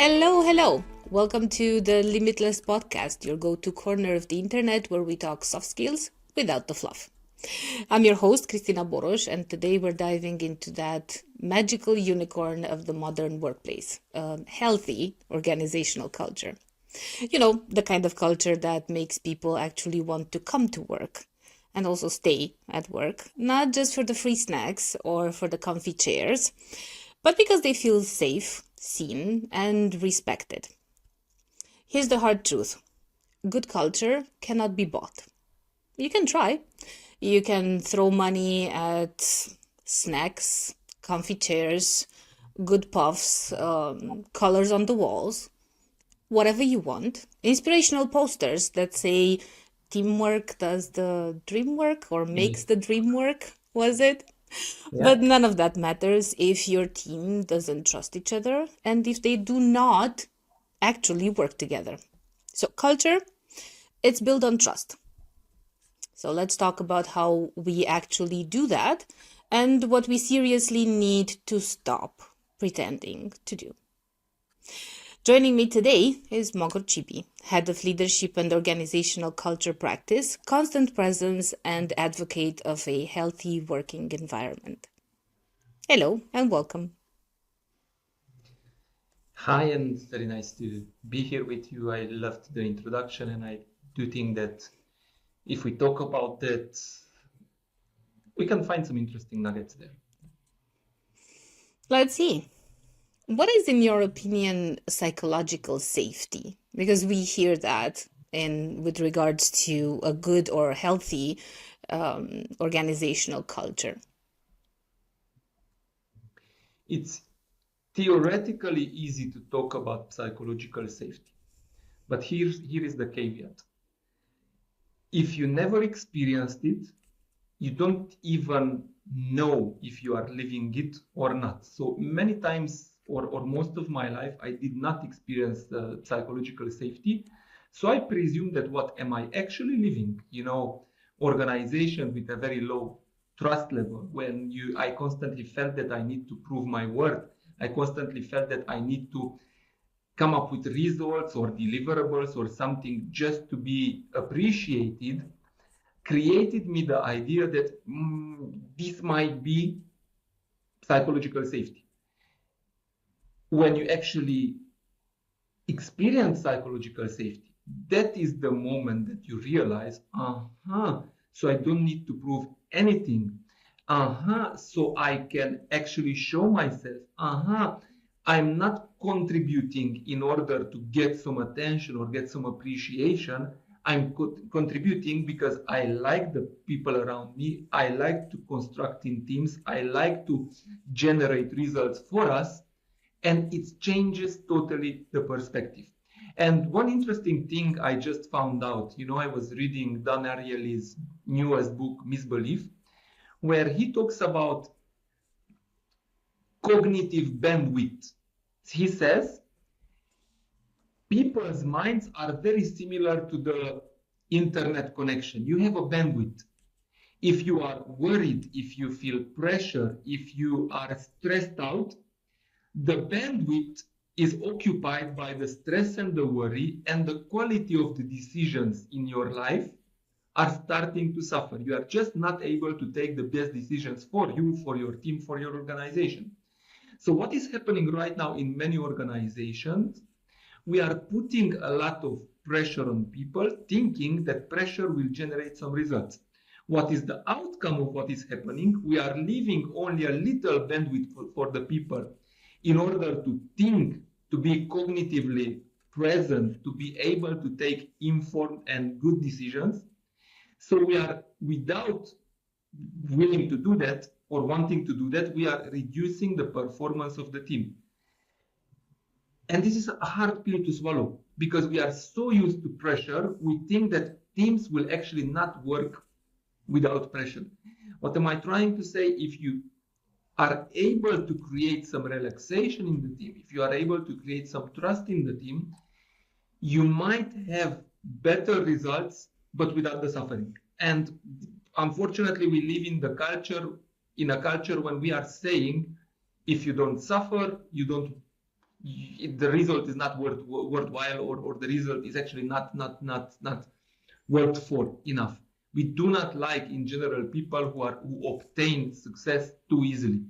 Hello, hello. Welcome to the Limitless Podcast, your go-to corner of the internet where we talk soft skills without the fluff. I'm your host, Christina Boros, and today we're diving into that magical unicorn of the modern workplace, a healthy organizational culture. You know, the kind of culture that makes people actually want to come to work and also stay at work, not just for the free snacks or for the comfy chairs, but because they feel safe, seen, and respected. Here's the hard truth: good culture cannot be bought. You can try. You can throw money at snacks, comfy chairs, good puffs, colors on the walls, whatever you want. Inspirational posters that say teamwork does the dream work or makes the dream work, was it? Yeah, But none of that matters if your team doesn't trust each other and if they do not actually work together. So, culture, it's built on trust. So, let's talk about how we actually do that and what we seriously need to stop pretending to do. Joining me today is Magor Csibi, Head of Leadership and Organizational Culture Practice, constant presence, and advocate of a healthy working environment. Hello and welcome. hi, and very nice to be here with you. I loved the introduction, and I do think that if we talk about that, we can find some interesting nuggets there. Let's see. What is, in your opinion, psychological safety? Because we hear that in with regards to a good or healthy organizational culture. It's theoretically easy to talk about psychological safety, but here is the caveat. If you never experienced it, you don't even know if you are living it or not. So many times, or most of my life, I did not experience the psychological safety. So I presume that what am I actually living? Organization with a very low trust level, when I constantly felt that I need to prove my worth. I constantly felt that I need to come up with results or deliverables or something just to be appreciated, created me the idea that this might be psychological safety. When you actually experience psychological safety, that is the moment that you realize, so I don't need to prove anything. So I can actually show myself. I'm not contributing in order to get some attention or get some appreciation. I'm contributing because I like the people around me. I like to construct in teams. I like to generate results for us. And it changes totally the perspective. And one interesting thing I just found out, I was reading Dan Ariely's newest book, Misbelief, where he talks about cognitive bandwidth. He says people's minds are very similar to the internet connection. You have a bandwidth. If you are worried, if you feel pressure, if you are stressed out, the bandwidth is occupied by the stress and the worry, and the quality of the decisions in your life are starting to suffer. You are just not able to take the best decisions for you, for your team, for your organization. So what is happening right now in many organizations, we are putting a lot of pressure on people, thinking that pressure will generate some results. What is the outcome of what is happening? We are leaving only a little bandwidth for the people in order to think, to be cognitively present, to be able to take informed and good decisions. So we are, without willing to do that or wanting to do that, we are reducing the performance of the team. And this is a hard pill to swallow because we are so used to pressure, we think that teams will actually not work without pressure. What am I trying to say? If you are able to create some relaxation in the team, if you are able to create some trust in the team, you might have better results, but without the suffering. And unfortunately, we live in a culture when we are saying, if you don't suffer, you don't the result is not worthwhile, or the result is actually not worked for enough. We do not like, in general, people who obtain success too easily,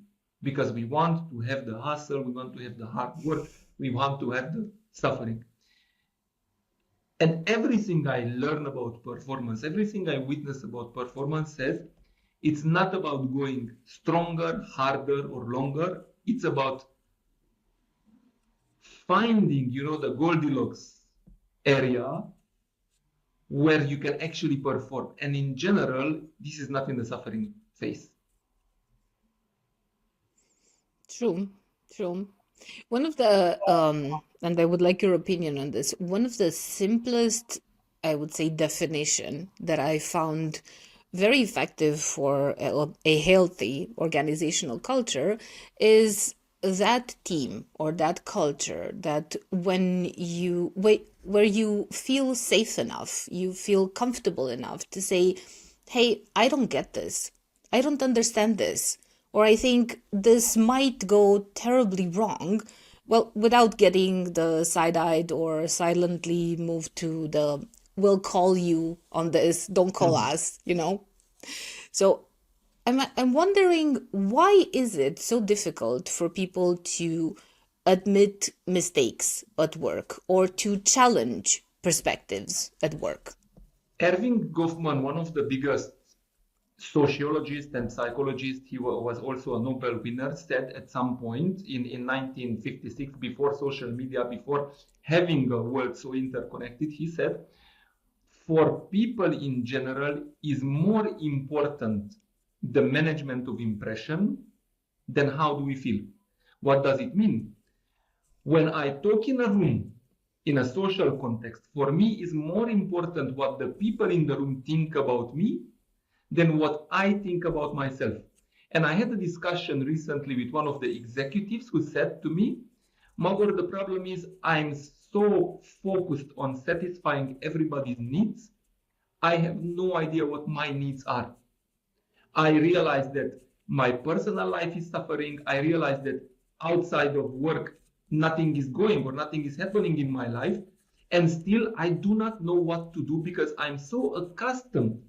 because we want to have the hustle, we want to have the hard work, we want to have the suffering. And everything I learn about performance, everything I witness about performance says it's not about going stronger, harder, or longer. It's about finding, the Goldilocks area where you can actually perform. And in general, this is not in the suffering phase. True, true. One of the, and I would like your opinion on this, one of the simplest, I would say, definition that I found very effective for a healthy organizational culture is that team or that culture that where you feel safe enough, you feel comfortable enough to say, hey, I don't get this. I don't understand this. Or I think this might go terribly wrong. Well, without getting the side-eyed or silently moved to the, we'll call you on this, don't call us, So I'm wondering, why is it so difficult for people to admit mistakes at work or to challenge perspectives at work? Erving Goffman, one of the biggest sociologist and psychologist, he was also a Nobel winner, said at some point in 1956, before social media, before having a world so interconnected, he said, for people in general, is more important the management of impression than how do we feel. What does it mean? When I talk in a room, in a social context, for me is more important what the people in the room think about me than what I think about myself. And I had a discussion recently with one of the executives who said to me, Magor, the problem is I'm so focused on satisfying everybody's needs, I have no idea what my needs are. I realize that my personal life is suffering. I realize that outside of work, nothing is going or nothing is happening in my life. And still, I do not know what to do because I'm so accustomed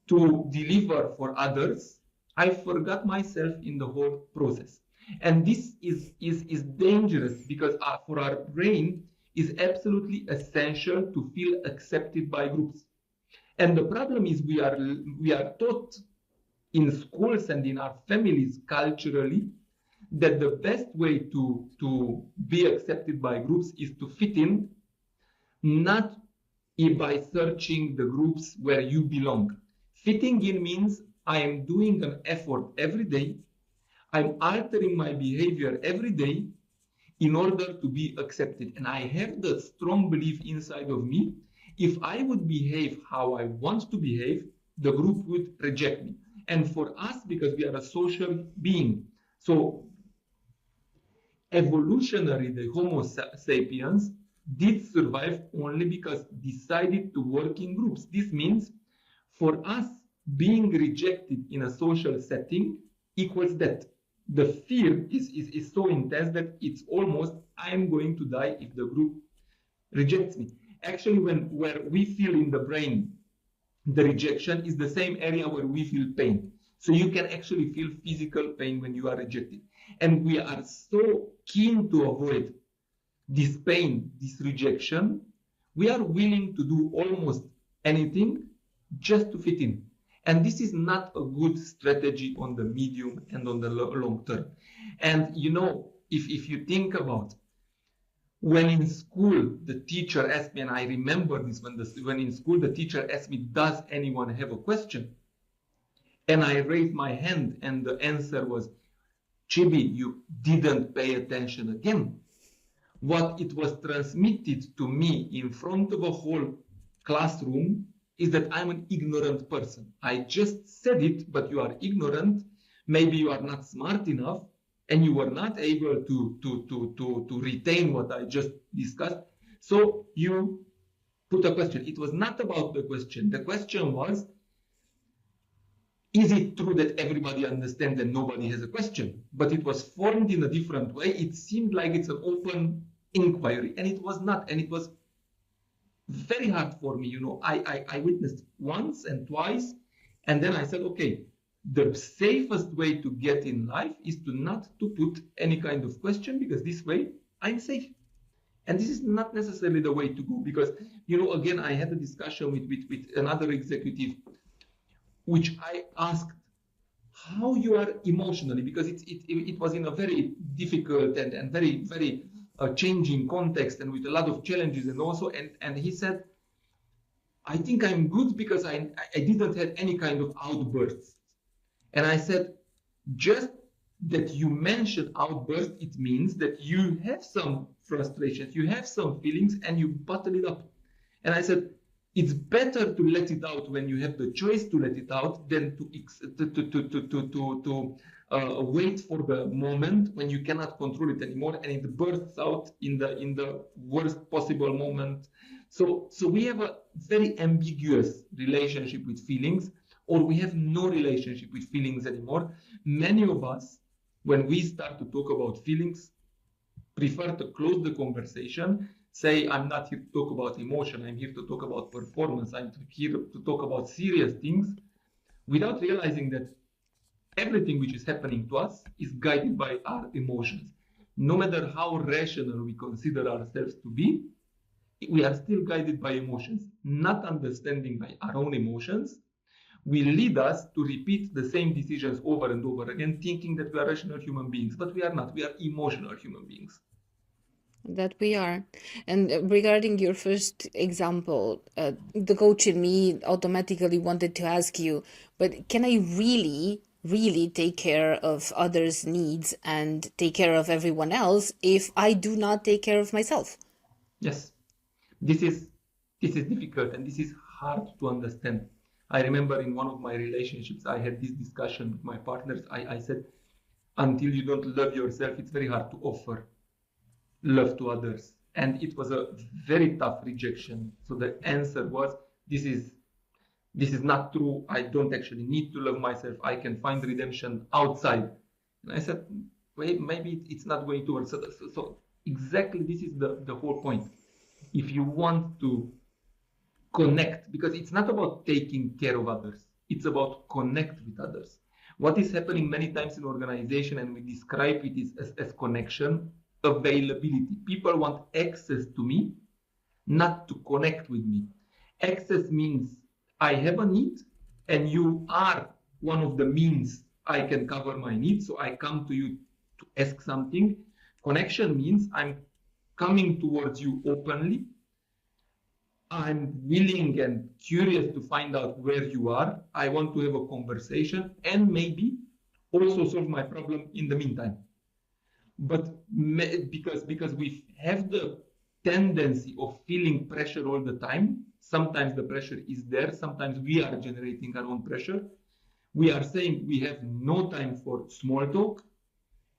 to deliver for others, I forgot myself in the whole process. And this is dangerous because for our brain is absolutely essential to feel accepted by groups. And the problem is we are taught in schools and in our families culturally that the best way to be accepted by groups is to fit in, not by searching the groups where you belong. Fitting in means I am doing an effort every day. I'm altering my behavior every day in order to be accepted. And I have the strong belief inside of me, if I would behave how I want to behave, the group would reject me. And for us, because we are a social being, so evolutionary, the Homo sapiens did survive only because decided to work in groups. This means for us, being rejected in a social setting equals death. The fear is so intense that it's almost, I am going to die if the group rejects me. Actually, where we feel in the brain the rejection is the same area where we feel pain. So you can actually feel physical pain when you are rejected. And we are so keen to avoid this pain, this rejection, we are willing to do almost anything just to fit in. And this is not a good strategy on the medium and on the long term. And if you think about when in school the teacher asked me, and I remember this, when in school the teacher asked me, does anyone have a question? And I raised my hand and the answer was, Csibi, you didn't pay attention again. What it was transmitted to me in front of a whole classroom is that I'm an ignorant person. I just said it, but you are ignorant. Maybe you are not smart enough and you were not able to retain what I just discussed. So you put a question. It was not about the question. The question was, Is it true that everybody understands and nobody has a question? But it was formed in a different way. It seemed like it's an open inquiry, and it was not. And it was very hard for me. I witnessed once and twice, and then I said, okay, the safest way to get in life is to not to put any kind of question, because this way I'm safe. And this is not necessarily the way to go, because, again, I had a discussion with another executive, which I asked how you are emotionally, because it was in a very difficult and very, very changing context and with a lot of challenges, and also, and he said, I think I'm good because I didn't have any kind of outbursts. And I said, just that you mentioned outburst, it means that you have some frustrations, you have some feelings, and you bottle it up. And I said, it's better to let it out when you have the choice to let it out than to wait for the moment when you cannot control it anymore and it bursts out in the worst possible moment. So we have a very ambiguous relationship with feelings, or we have no relationship with feelings anymore. Many of us, when we start to talk about feelings, prefer to close the conversation, say, I'm not here to talk about emotion, I'm here to talk about performance, I'm here to talk about serious things, without realizing that everything which is happening to us is guided by our emotions. No matter how rational we consider ourselves to be, we are still guided by emotions. Not understanding by our own emotions will lead us to repeat the same decisions over and over again, thinking that we are rational human beings, but we are not. We are emotional human beings. That we are. And regarding your first example, the coach in me automatically wanted to ask you, but can I really, really take care of others' needs and take care of everyone else if I do not take care of myself? Yes, this is difficult and this is hard to understand. I remember in one of my relationships, I had this discussion with my partners. I said, until you don't love yourself, it's very hard to offer love to others. And it was a very tough rejection. So the answer was, this is not true. I don't actually need to love myself. I can find redemption outside. And I said, wait, maybe it's not going to work. So exactly this is the whole point. If you want to connect, because it's not about taking care of others, it's about connect with others. What is happening many times in organization, and we describe it as connection, availability. People want access to me, not to connect with me. Access means I have a need and you are one of the means I can cover my needs, so I come to you to ask something. Connection means I'm coming towards you openly. I'm willing and curious to find out where you are. I want to have a conversation and maybe also solve my problem in the meantime. But because we have the tendency of feeling pressure all the time, sometimes the pressure is there, sometimes we are generating our own pressure. We are saying we have no time for small talk,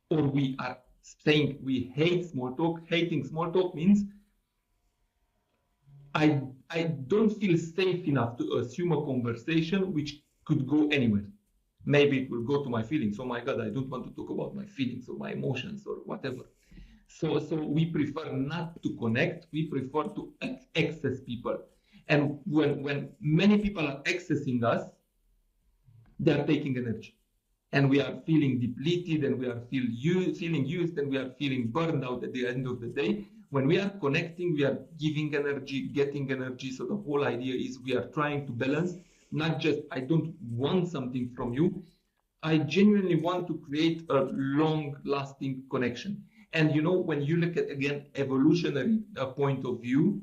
or we are saying we hate small talk. Hating small talk means I don't feel safe enough to assume a conversation which could go anywhere. Maybe it will go to my feelings. Oh my God, I don't want to talk about my feelings or my emotions or whatever. So we prefer not to connect. We prefer to access people. And when many people are accessing us, they are taking energy. And we are feeling depleted, and we are feeling used, and we are feeling burned out at the end of the day. When we are connecting, we are giving energy, getting energy. So the whole idea is we are trying to balance, not just I don't want something from you. I genuinely want to create a long-lasting connection. And when you look at, again, evolutionary point of view,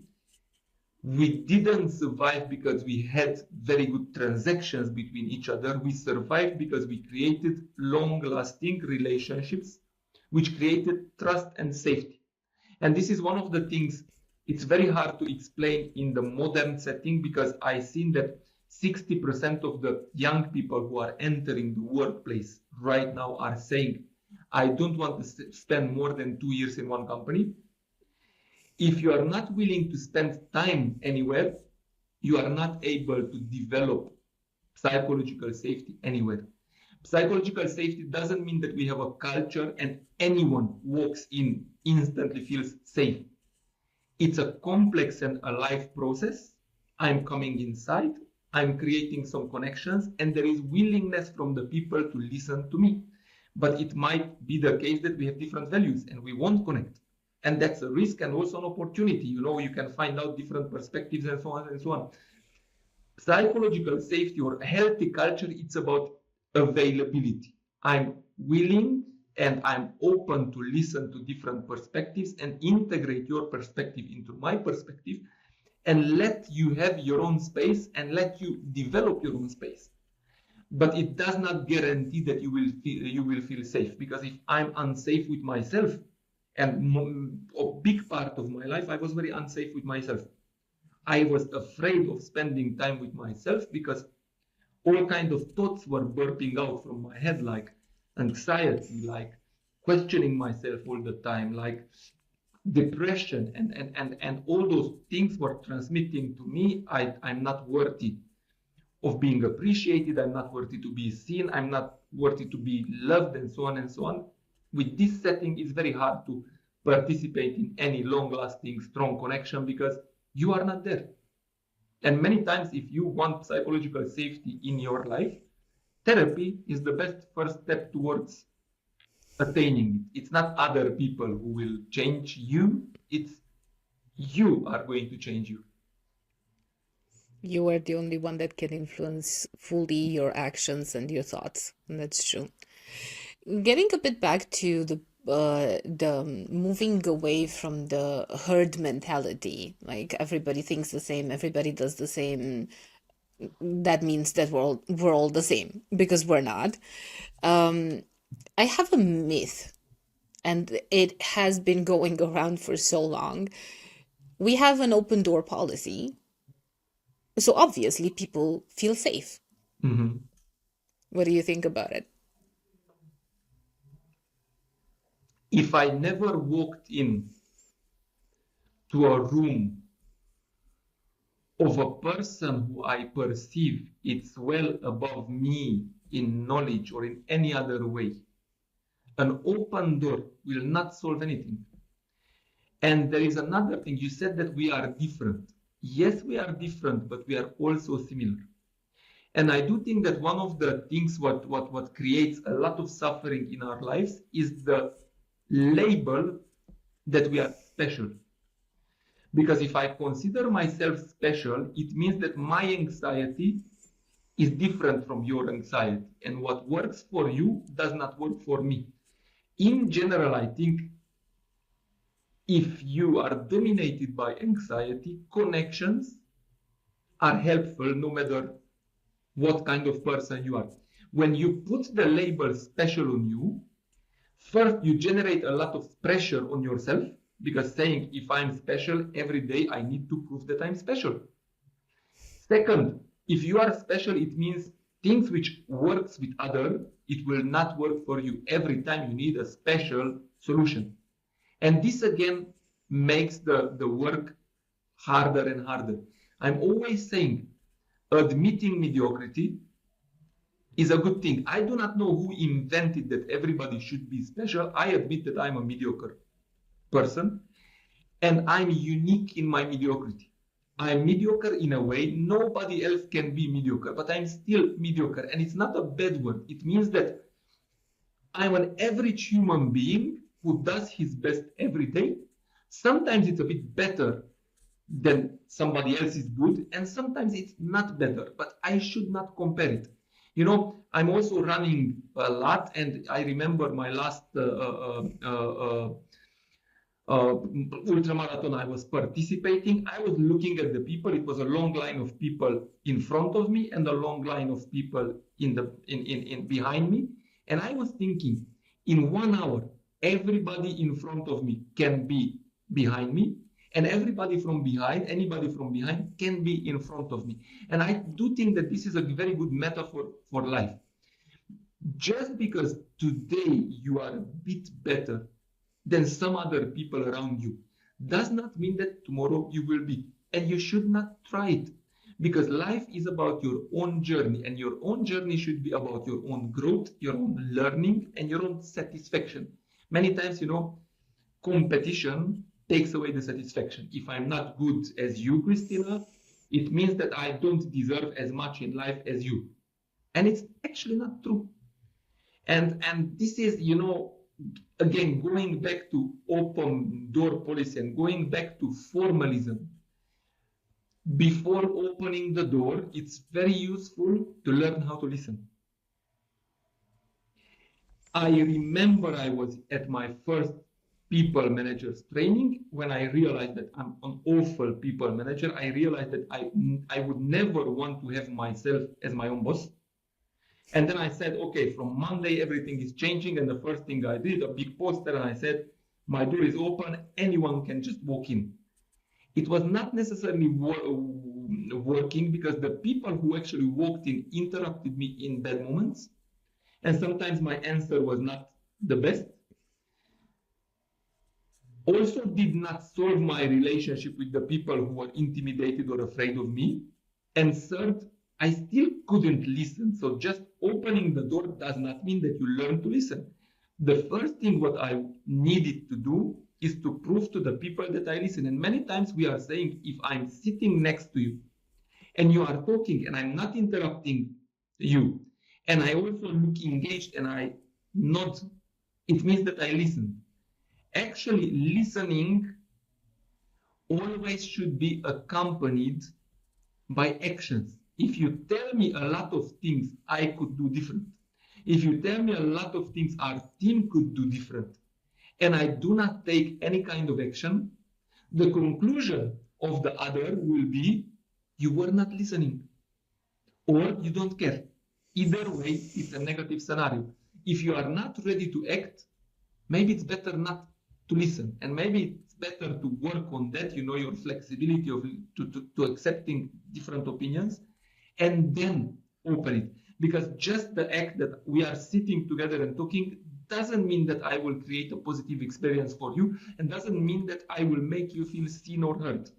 we didn't survive because we had very good transactions between each other. We survived because we created long-lasting relationships, which created trust and safety. And this is one of the things it's very hard to explain in the modern setting, because I've seen that 60% of the young people who are entering the workplace right now are saying, I don't want to spend more than 2 years in one company. If you are not willing to spend time anywhere, you are not able to develop psychological safety anywhere. Psychological safety doesn't mean that we have a culture and anyone walks in instantly feels safe. It's a complex and alive process. I'm coming inside, I'm creating some connections, and there is willingness from the people to listen to me. But it might be the case that we have different values and we won't connect. And that's a risk and also an opportunity. You can find out different perspectives and so on and so on. Psychological safety or healthy culture, it's about availability. I'm willing and I'm open to listen to different perspectives and integrate your perspective into my perspective and let you have your own space and let you develop your own space. But it does not guarantee that you will feel safe, because if I'm unsafe with myself, and a big part of my life I was very unsafe with myself. I was afraid of spending time with myself because all kinds of thoughts were burping out from my head, like anxiety, like questioning myself all the time, like depression, and all those things were transmitting to me, I'm not worthy of being appreciated, I'm not worthy to be seen, I'm not worthy to be loved, and so on and so on. With this setting, it's very hard to participate in any long-lasting, strong connection because you are not there. And many times, if you want psychological safety in your life, therapy is the best first step towards attaining it. It's not other people who will change you, it's you are going to change you. You are the only one that can influence fully your actions and your thoughts. And that's true. Getting a bit back to the moving away from the herd mentality, like everybody thinks the same, everybody does the same. That means that we're all the same, because we're not. I have a myth, and it has been going around for so long. We have an open door policy, so obviously people feel safe. Mm-hmm. What do you think about it? If I never walked in to a room of a person who I perceive it's well above me in knowledge or in any other way, an open door will not solve anything. And there is another thing. You said that we are different. Yes, we are different, but we are also similar. And I do think that one of the things what creates a lot of suffering in our lives is the label that we are special. Because if I consider myself special, it means that my anxiety is different from your anxiety. And what works for you does not work for me. In general, I think if you are dominated by anxiety, connections are helpful no matter what kind of person you are. When you put the label special on you, first you generate a lot of pressure on yourself, because saying if I'm special every day, I need to prove that I'm special. Second, if you are special, it means things which works with other, it will not work for you. Every time you need a special solution. And this again makes the work harder and harder. I'm always saying admitting mediocrity is a good thing. I do not know who invented that everybody should be special. I admit that I'm a mediocre person and I'm unique in my mediocrity. I'm mediocre in a way nobody else can be mediocre, but I'm still mediocre. And it's not a bad word. It means that I'm an average human being who does his best every day. Sometimes it's a bit better than somebody else is good, and sometimes it's not better, but I should not compare it. I'm also running a lot, and I remember my last ultramarathon I was participating. I was looking at the people. It was a long line of people in front of me and a long line of people in behind me. And I was thinking, in 1 hour, everybody in front of me can be behind me, and everybody from behind, anybody from behind can be in front of me. And I do think that this is a very good metaphor for life. Just because today you are a bit better than some other people around you does not mean that tomorrow you will be. And you should not try it. Because life is about your own journey, and your own journey should be about your own growth, your own learning, and your own satisfaction. Many times, competition takes away the satisfaction. If I'm not good as you, Christina, it means that I don't deserve as much in life as you. And it's actually not true. And this is, again, going back to open door policy and going back to formalism. Before opening the door, it's very useful to learn how to listen. I remember I was at my first people managers training when I realized that I'm an awful people manager. I realized that I would never want to have myself as my own boss. And then I said, okay, from Monday, everything is changing. And the first thing I did, a big poster, and I said, my door is open. Anyone can just walk in. It was not necessarily working because the people who actually walked in interrupted me in bad moments. And sometimes my answer was not the best. Also did not solve my relationship with the people who were intimidated or afraid of me. And third, I still couldn't listen. So just opening the door does not mean that you learn to listen. The first thing what I needed to do is to prove to the people that I listen. And many times we are saying, if I'm sitting next to you and you are talking and I'm not interrupting you, and I also look engaged and I nod, it means that I listen. Actually, listening always should be accompanied by actions. If you tell me a lot of things I could do different, if you tell me a lot of things our team could do different, and I do not take any kind of action, the conclusion of the other will be you were not listening or you don't care. Either way, it's a negative scenario. If you are not ready to act, maybe it's better not to listen, and maybe it's better to work on that, your flexibility of to accepting different opinions, and then open it. Because just the act that we are sitting together and talking doesn't mean that I will create a positive experience for you, and doesn't mean that I will make you feel seen or heard.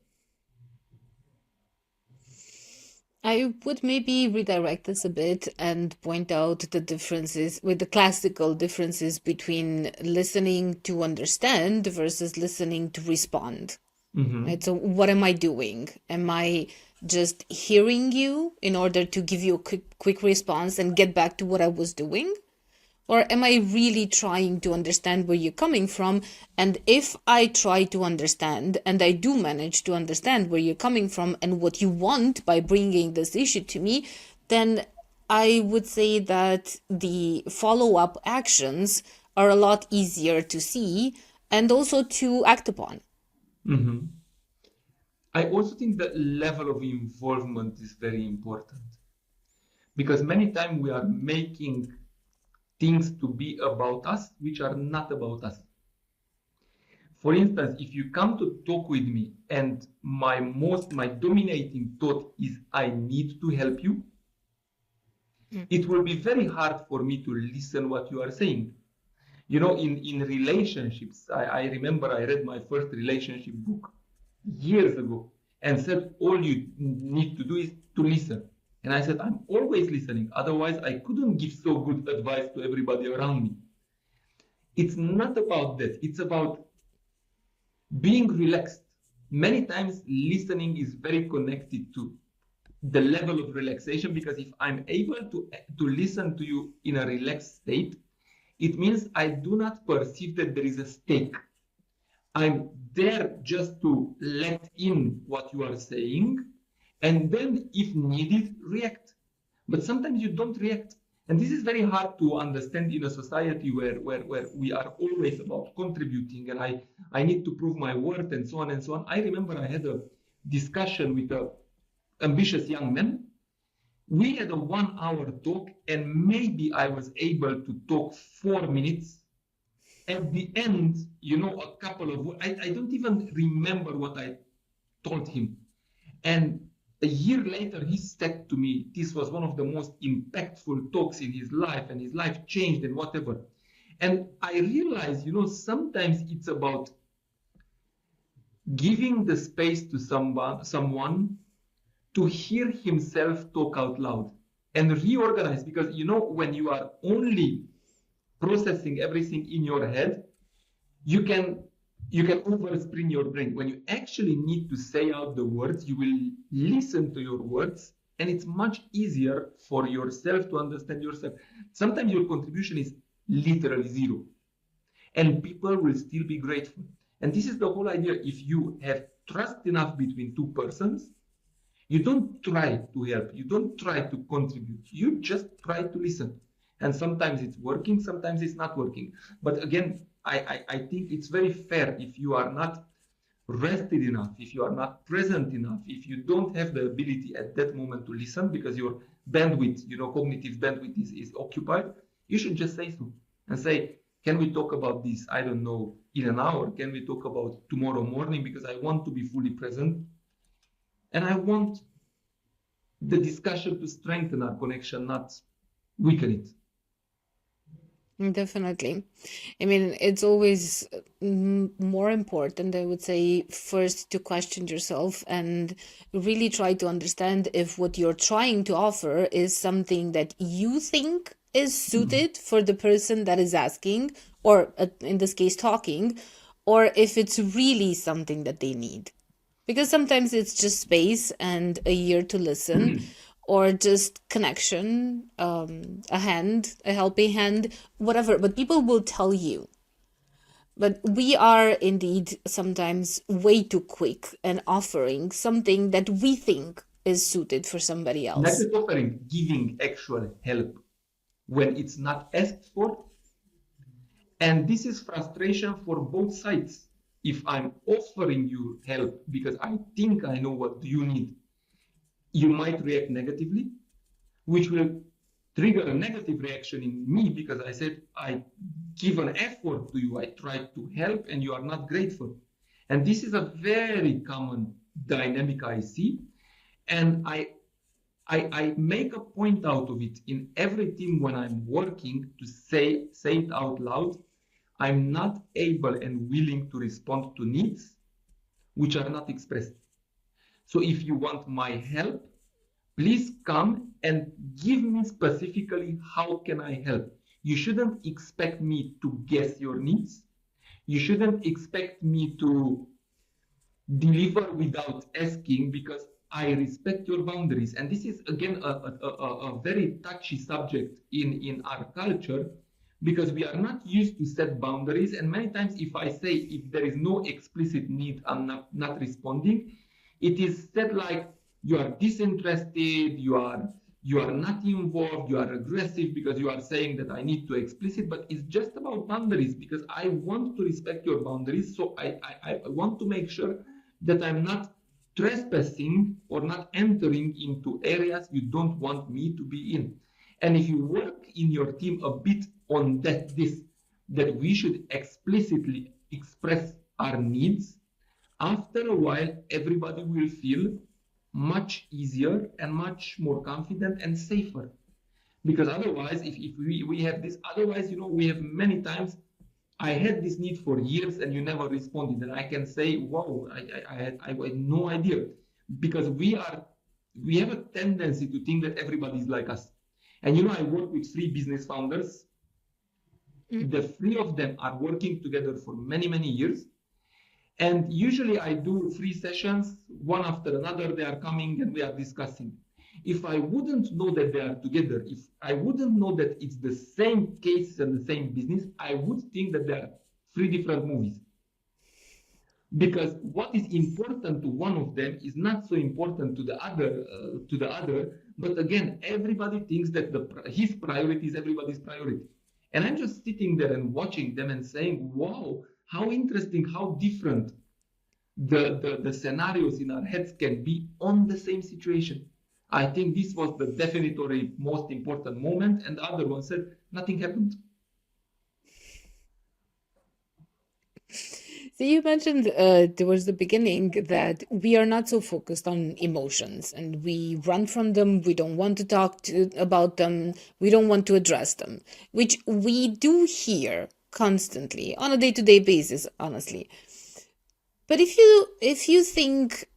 I would maybe redirect this a bit and point out the differences with the classical differences between listening to understand versus listening to respond. Right? So what am I doing? Am I just hearing you in order to give you a quick response and get back to what I was doing? Or am I really trying to understand where you're coming from? And if I try to understand, and I do manage to understand where you're coming from and what you want by bringing this issue to me, then I would say that the follow-up actions are a lot easier to see and also to act upon. I also think the level of involvement is very important, because many times we are making things to be about us which are not about us. For instance, if you come to talk with me and my dominating thought is I need to help you, it will be very hard for me to listen what you are saying. In relationships, I remember I read my first relationship book years ago and said all you need to do is to listen. And I said, I'm always listening. Otherwise, I couldn't give so good advice to everybody around me. It's not about that. It's about being relaxed. Many times, listening is very connected to the level of relaxation, because if I'm able to listen to you in a relaxed state, it means I do not perceive that there is a stake. I'm there just to let in what you are saying, and then, if needed, react. But sometimes you don't react. And this is very hard to understand in a society where we are always about contributing, and I need to prove my worth, and so on and so on. I remember I had a discussion with an ambitious young man. We had a 1 hour talk, and maybe I was able to talk 4 minutes. At the end, a couple of, I don't even remember what I told him. And a year later, he said to me, this was one of the most impactful talks in his life, and his life changed and whatever. And I realized, sometimes it's about giving the space to someone to hear himself talk out loud and reorganize. Because when you are only processing everything in your head, you can overspring your brain. When you actually need to say out the words, you will listen to your words, and it's much easier for yourself to understand yourself. Sometimes your contribution is literally zero, and people will still be grateful. And this is the whole idea. If you have trust enough between two persons, you don't try to help, you don't try to contribute, you just try to listen. And sometimes it's working, sometimes it's not working. But again, I think it's very fair if you are not rested enough, if you are not present enough, if you don't have the ability at that moment to listen because your bandwidth, cognitive bandwidth is occupied, you should just say so and say, can we talk about this, I don't know, in an hour? Can we talk about tomorrow morning? Because I want to be fully present. And I want the discussion to strengthen our connection, not weaken it. Definitely. I mean, it's always more important, I would say, first to question yourself and really try to understand if what you're trying to offer is something that you think is suited for the person that is asking, or in this case, talking, or if it's really something that they need. Because sometimes it's just space and a ear to listen, or just connection, a hand, a helping hand, whatever. But people will tell you. But we are indeed sometimes way too quick in offering something that we think is suited for somebody Not else. just offering, giving actual help when it's not asked for. And this is frustration for both sides. If I'm offering you help because I think I know what you need, you might react negatively, which will trigger a negative reaction in me because I said, I give an effort to you, I try to help, and you are not grateful. And this is a very common dynamic I see. And I make a point out of it in every team when I'm working to say it out loud. I'm not able and willing to respond to needs which are not expressed. So if you want my help, please come and give me specifically how can I help. You shouldn't expect me to guess your needs. You shouldn't expect me to deliver without asking because I respect your boundaries. And this is, again, a very touchy subject in our culture because we are not used to set boundaries. And many times if I say, if there is no explicit need, I'm not responding, it is said like you are disinterested, you are not involved, you are aggressive because you are saying that I need to explicit, but it's just about boundaries because I want to respect your boundaries. So I want to make sure that I'm not trespassing or not entering into areas you don't want me to be in. And if you work in your team a bit on that we should explicitly express our needs, after a while, everybody will feel much easier and much more confident and safer. Because otherwise, if we have this, otherwise, we have many times, I had this need for years and you never responded. And I can say, wow, I had no idea. Because we have a tendency to think that everybody is like us. And I work with 3 business founders. The 3 of them are working together for many, many years. And usually I do 3 sessions, one after another, they are coming and we are discussing. If I wouldn't know that they are together, if I wouldn't know that it's the same case and the same business, I would think that there are 3 different movies. Because what is important to one of them is not so important to the other. But again, everybody thinks that his priority is everybody's priority. And I'm just sitting there and watching them and saying, wow, how interesting, how different the scenarios in our heads can be on the same situation. I think this was the definitely most important moment, and the other one said nothing happened. So you mentioned towards the beginning that we are not so focused on emotions and we run from them. We don't want to talk about them. We don't want to address them, which we do hear constantly on a day-to-day basis, honestly. But if you think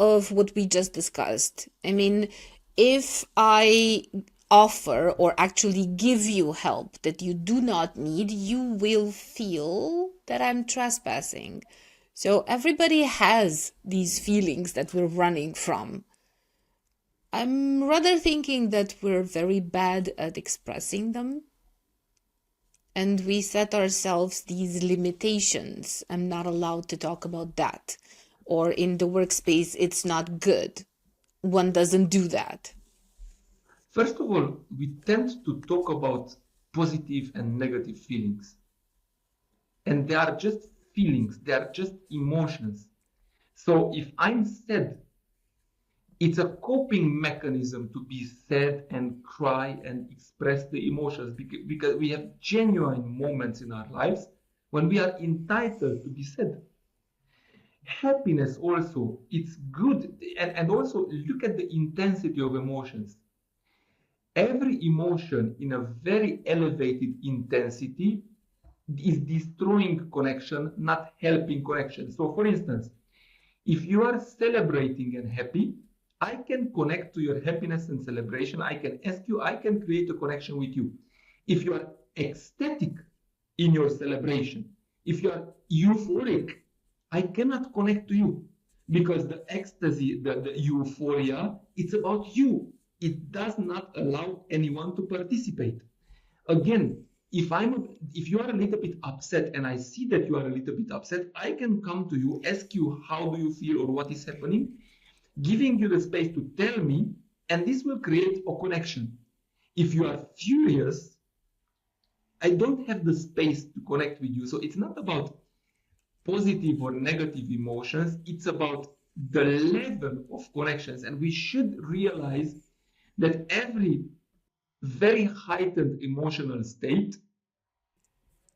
of what we just discussed. I mean, if I offer or actually give you help that you do not need, you will feel that I'm trespassing. So everybody has these feelings that we're running from. I'm rather thinking that we're very bad at expressing them. And we set ourselves these limitations. I'm not allowed to talk about that. Or in the workspace, it's not good. One doesn't do that. First of all, we tend to talk about positive and negative feelings. And they are just feelings, they are just emotions. So if I'm sad, it's a coping mechanism to be sad and cry and express the emotions, because we have genuine moments in our lives when we are entitled to be sad. Happiness also, it's good. And also look at the intensity of emotions. Every emotion in a very elevated intensity is destroying connection, not helping connection. So for instance, if you are celebrating and happy, I can connect to your happiness and celebration. I can ask you, I can create a connection with you. If you are ecstatic in your celebration, if you are euphoric, I cannot connect to you, because the ecstasy, the euphoria, it's about you. It does not allow anyone to participate. Again, if you are a little bit upset and I see that you are a little bit upset, I can come to you, ask you how do you feel or what is happening, giving you the space to tell me, and this will create a connection. If you are furious, I don't have the space to connect with you. So it's not about positive or negative emotions, it's about the level of connections. And we should realize that every very heightened emotional state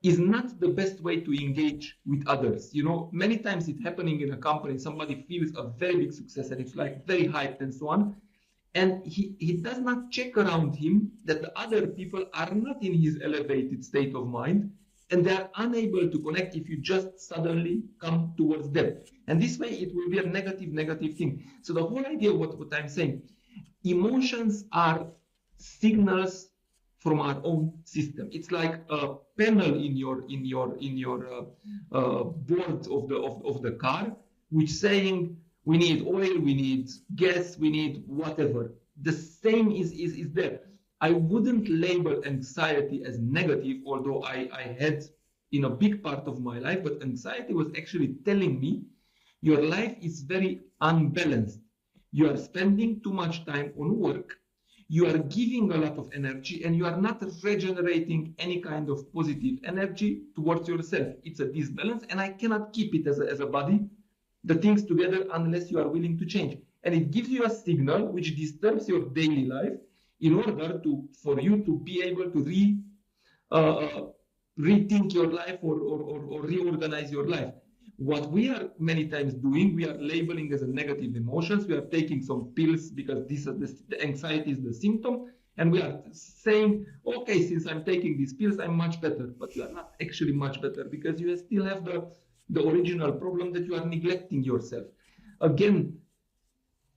is not the best way to engage with others. You know, many times it's happening in a company, somebody feels a very big success and it's like very hyped and so on. And he does not check around him that the other people are not in his elevated state of mind, and they are unable to connect if you just suddenly come towards them. And this way it will be a negative thing. So the whole idea of what I'm saying, emotions are signals from our own system. It's like a panel in your board of the car, which saying we need oil, we need gas, we need whatever. The same is there. I wouldn't label anxiety as negative, although I had in a big part of my life, but anxiety was actually telling me your life is very unbalanced. You are spending too much time on work, you are giving a lot of energy, and you are not regenerating any kind of positive energy towards yourself. It's a disbalance, and I cannot keep it as a body, the things together, unless you are willing to change. And it gives you a signal which disturbs your daily life in order for you to be able to rethink your life or reorganize your life. What we are many times doing, we are labeling as a negative emotions. We are taking some pills because the anxiety is the symptom, and we are saying, okay, since I'm taking these pills, I'm much better. But you are not actually much better, because you still have the original problem that you are neglecting yourself. Again,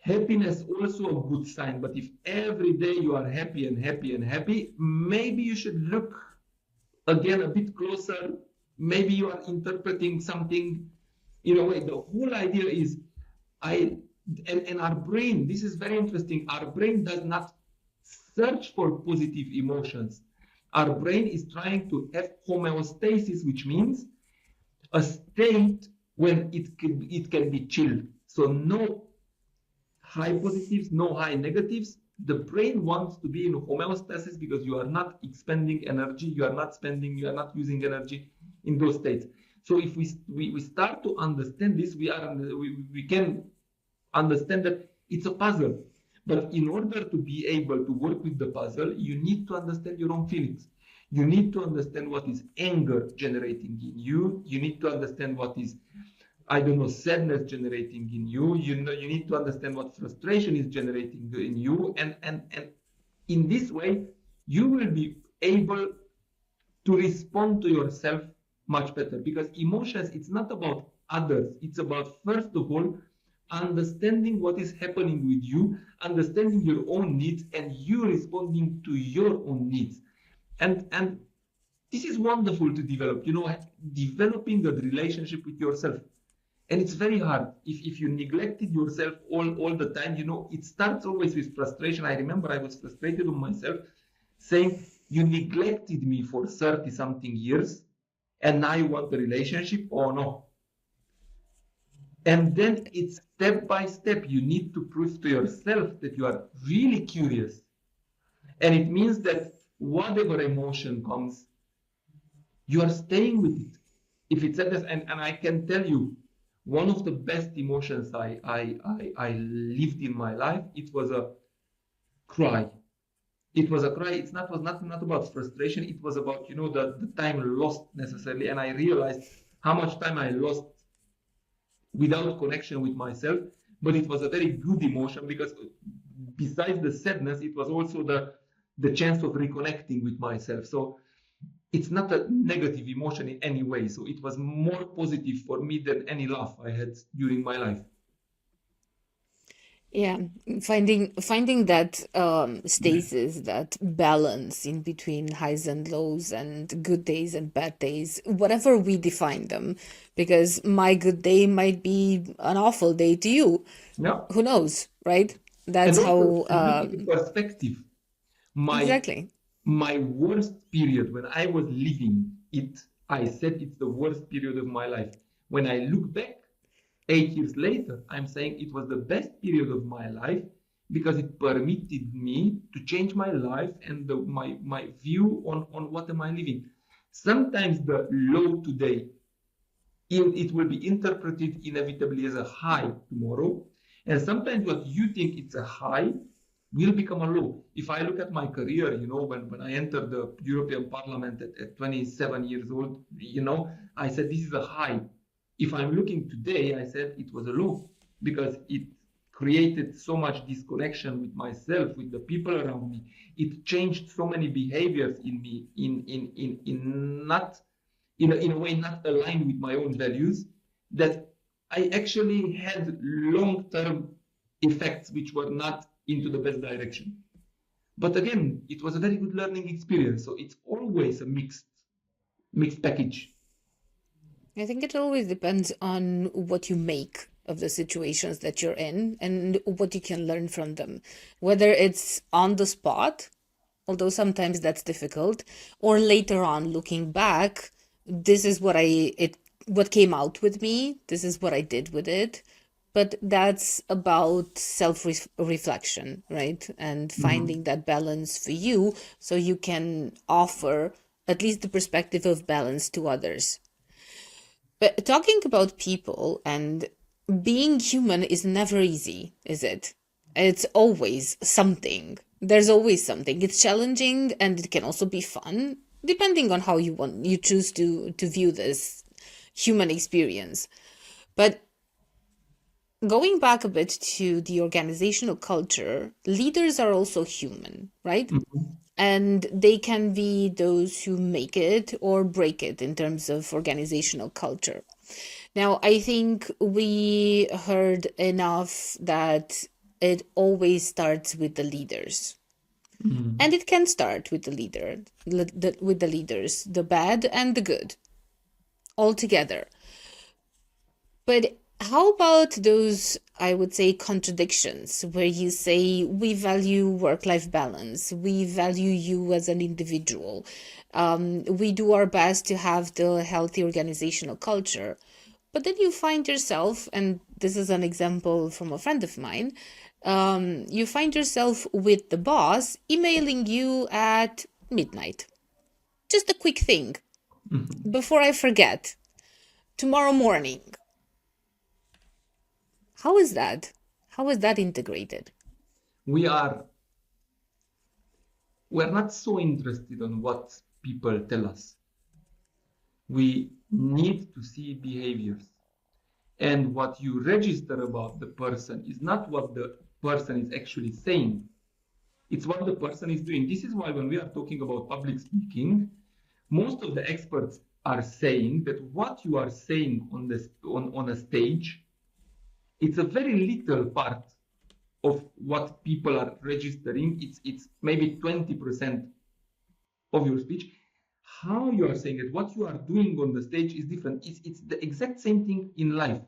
happiness also a good sign, but if every day you are happy and happy and happy, maybe you should look again a bit closer. Maybe you are interpreting something in a way. The whole idea is and our brain, this is very interesting, our brain does not search for positive emotions. Our brain is trying to have homeostasis, which means a state when it can be chilled. So no high positives, no high negatives. The brain wants to be in homeostasis because you are not expending energy, you are not using energy in those states. So if we start to understand this, we can understand that it's a puzzle. But in order to be able to work with the puzzle, you need to understand your own feelings. You need to understand what is anger generating in you. You need to understand what is, I don't know, sadness generating in you. You need to understand what frustration is generating in you. And in this way, you will be able to respond to yourself much better, because emotions, it's not about others. It's about, first of all, understanding what is happening with you, understanding your own needs, and you responding to your own needs. And this is wonderful to develop, developing a relationship with yourself. And it's very hard if you neglected yourself all the time. It starts always with frustration. I remember I was frustrated on myself, saying, you neglected me for 30 something years and now you want a relationship? Oh no. And then it's step by step. You need to prove to yourself that you are really curious. And it means that whatever emotion comes, you are staying with it. If it's sadness, and I can tell you, one of the best emotions I lived in my life, it was a cry. It was a cry. It was not about frustration. It was about, the time lost necessarily. And I realized how much time I lost without connection with myself. But it was a very good emotion because besides the sadness, it was also the chance of reconnecting with myself. So it's not a negative emotion in any way. So it was more positive for me than any laugh I had during my life. Yeah, finding that stasis, that balance in between highs and lows and good days and bad days, whatever we define them, because my good day might be an awful day to you. Yeah. Who knows, right? That's And also how look at the perspective. exactly. My worst period when I was living it, I said it's the worst period of my life. When I look back 8 years later, I'm saying it was the best period of my life because it permitted me to change my life and my view on what am I living. Sometimes the low today, it will be interpreted inevitably as a high tomorrow. And sometimes what you think it's a high will become a low. If I look at my career, when I entered the European Parliament at 27 years old, I said this is a high. If I'm looking today, I said it was a low because it created so much disconnection with myself, with the people around me. It changed so many behaviors in me, in a way not aligned with my own values, that I actually had long-term effects which were not into the best direction. But again, it was a very good learning experience. So it's always a mixed package. I think it always depends on what you make of the situations that you're in and what you can learn from them. Whether it's on the spot, although sometimes that's difficult, or later on looking back, this is what came out with me, this is what I did with it. But that's about self-reflection, right? And finding that balance for you so you can offer at least the perspective of balance to others. But talking about people and being human is never easy, is it? It's always something. There's always something. It's challenging and it can also be fun, depending on how you choose to view this human experience. But going back a bit to the organizational culture, leaders are also human, right? And they can be those who make it or break it in terms of organizational culture. Now, I think we heard enough that it always starts with the leaders. And it can start with with the leaders, the bad and the good, all together. But how about those, I would say, contradictions where you say, we value work-life balance, we value you as an individual, we do our best to have the healthy organizational culture. But then you find yourself, and this is an example from a friend of mine, you find yourself with the boss emailing you at midnight. Just a quick thing before I forget, tomorrow morning. How is that? How is that integrated? We're not so interested on what people tell us. We need to see behaviors. And what you register about the person is not what the person is actually saying. It's what the person is doing. This is why when we are talking about public speaking, most of the experts are saying that what you are saying on a stage it's a very little part of what people are registering. It's maybe 20% of your speech. How you are saying it, what you are doing on the stage is different. It's the exact same thing in life.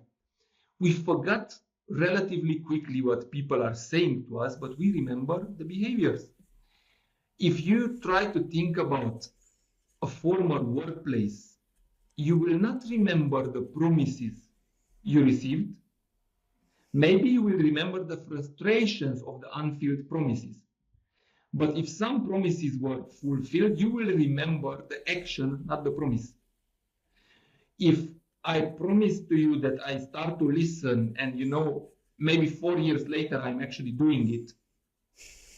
We forgot relatively quickly what people are saying to us, but we remember the behaviors. If you try to think about a former workplace, you will not remember the promises you received. Maybe you will remember the frustrations of the unfulfilled promises. But if some promises were fulfilled, you will remember the action, not the promise. If I promise to you that I start to listen and maybe 4 years later I'm actually doing it,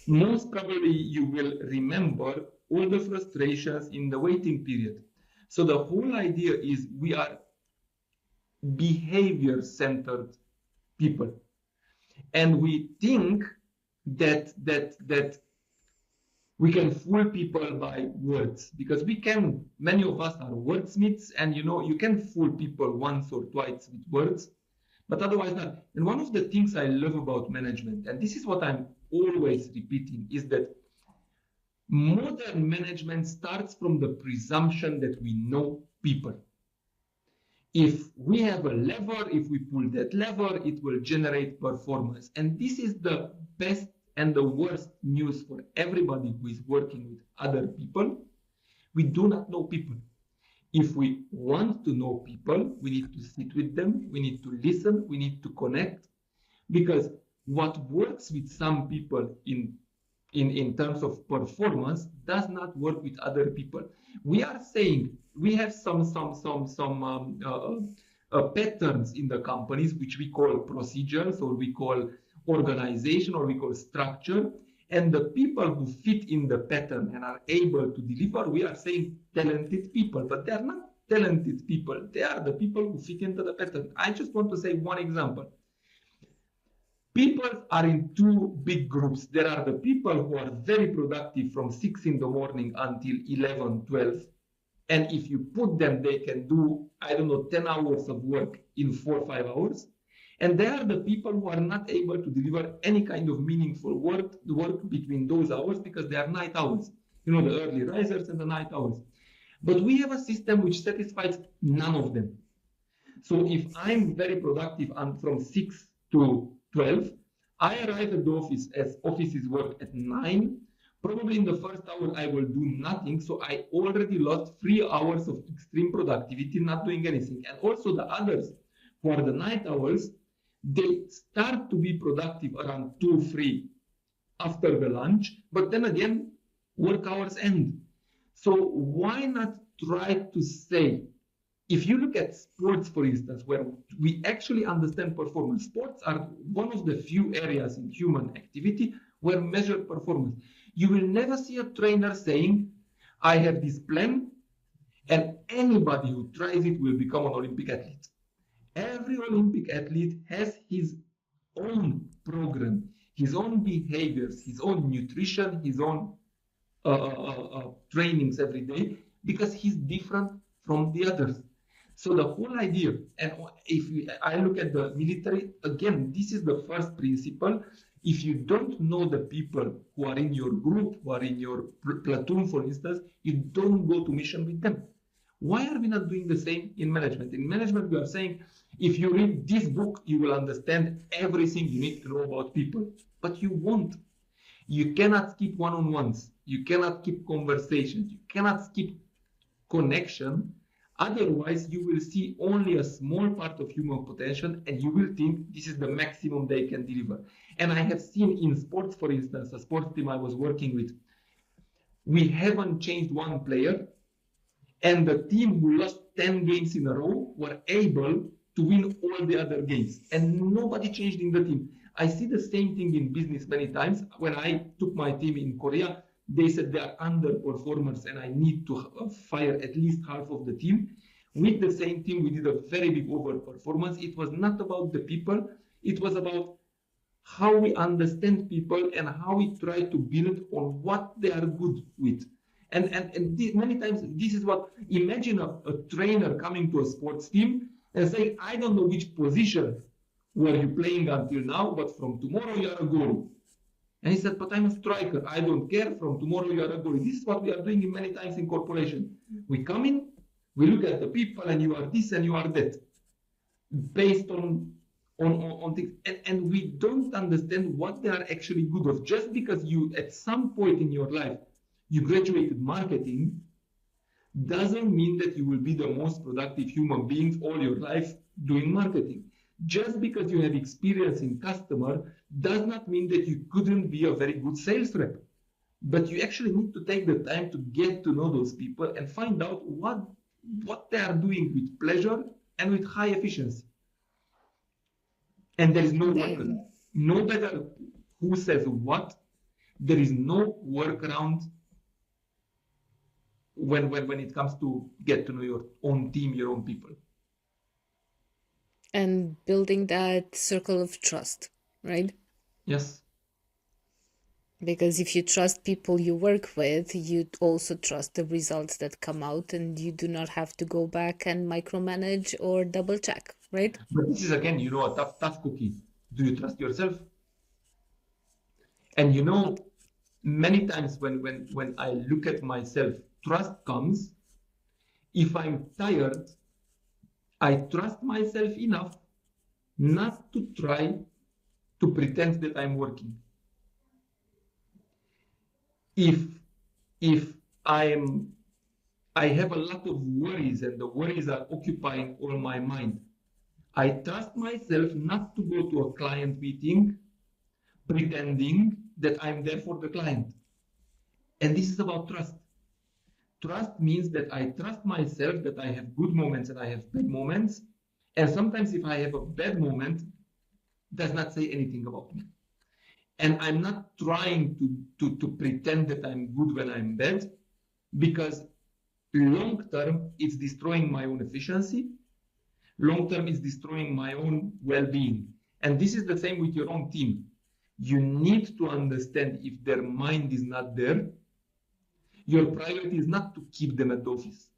most probably you will remember all the frustrations in the waiting period. So the whole idea is we are behavior-centered people. And we think that we can fool people by words, because many of us are wordsmiths, and you can fool people once or twice with words, but otherwise not. And one of the things I love about management, and this is what I'm always repeating, is that modern management starts from the presumption that we know people. If we have a lever, if we pull that lever, it will generate performance. And this is the best and the worst news for everybody who is working with other people. We do not know people. If we want to know people, we need to sit with them, we need to listen, we need to connect, because what works with some people in terms of performance does not work with other people. We are saying we have some patterns in the companies, which we call procedures, or we call organization, or we call structure, and the people who fit in the pattern and are able to deliver, we are saying talented people, but they are not talented people. They are the people who fit into the pattern. I just want to say one example. People are in two big groups. There are the people who are very productive from 6 in the morning until 11, 12. And if you put them, they can do, 10 hours of work in 4 or 5 hours. And they are the people who are not able to deliver any kind of meaningful work between those hours, because they are night owls. The early risers and the night owls. But we have a system which satisfies none of them. So if I'm very productive from 6 to 12, I arrive at the office as offices work at 9. Probably in the first hour, I will do nothing. So I already lost 3 hours of extreme productivity, not doing anything. And also the others who are the night owls, they start to be productive around 2, 3 after the lunch. But then again, work hours end. So why not try to say, if you look at sports, for instance, where we actually understand performance, sports are one of the few areas in human activity where measured performance. You will never see a trainer saying, I have this plan, and anybody who tries it will become an Olympic athlete. Every Olympic athlete has his own program, his own behaviors, his own nutrition, his own trainings every day, because he's different from the others. So the whole idea, and I look at the military, again, this is the first principle. If you don't know the people who are in your group, who are in your platoon, for instance, you don't go to mission with them. Why are we not doing the same in management? In management, we are saying, if you read this book, you will understand everything you need to know about people. But you won't. You cannot skip one-on-ones. You cannot keep conversations. You cannot skip connection. Otherwise, you will see only a small part of human potential, and you will think this is the maximum they can deliver. And I have seen in sports, for instance, a sports team I was working with, we haven't changed one player, and the team who lost 10 games in a row were able to win all the other games, and nobody changed in the team. I see the same thing in business many times. When I took my team in Korea, they said they are underperformers and I need to fire at least half of the team. With the same team, we did a very big overperformance. It was not about the people. It was about how we understand people and how we try to build on what they are good with. And many times, this is what, imagine a trainer coming to a sports team and saying, I don't know which position were you playing until now, but from tomorrow you are a goalie. And he said, but I'm a striker. I don't care. From tomorrow you are a goalie. This is what we are doing many times in corporation. We come in, we look at the people, and you are this and you are that, based on things. And we don't understand what they are actually good of. Just because you, at some point in your life, you graduated marketing, doesn't mean that you will be the most productive human being all your life doing marketing. Just because you have experience in customer does not mean that you couldn't be a very good sales rep. But you actually need to take the time to get to know those people and find out what they are doing with pleasure and with high efficiency. And there is no workaround. No matter who says what, there is no workaround when it comes to get to know your own team, your own people. And building that circle of trust, right? Yes. Because if you trust people you work with, you also trust the results that come out, and you do not have to go back and micromanage or double check, right? But this is again, a tough cookie. Do you trust yourself? And many times when I look at myself, trust comes if I'm tired. I trust myself enough not to try to pretend that I'm working. If I have a lot of worries and the worries are occupying all my mind, I trust myself not to go to a client meeting pretending that I'm there for the client. And this is about trust. Trust means that I trust myself that I have good moments and I have bad moments. And sometimes if I have a bad moment, does not say anything about me. And I'm not trying to pretend that I'm good when I'm bad, because long term, it's destroying my own efficiency. Long term, it's destroying my own well-being. And this is the same with your own team. You need to understand if their mind is not there, your priority is not to keep them at the office.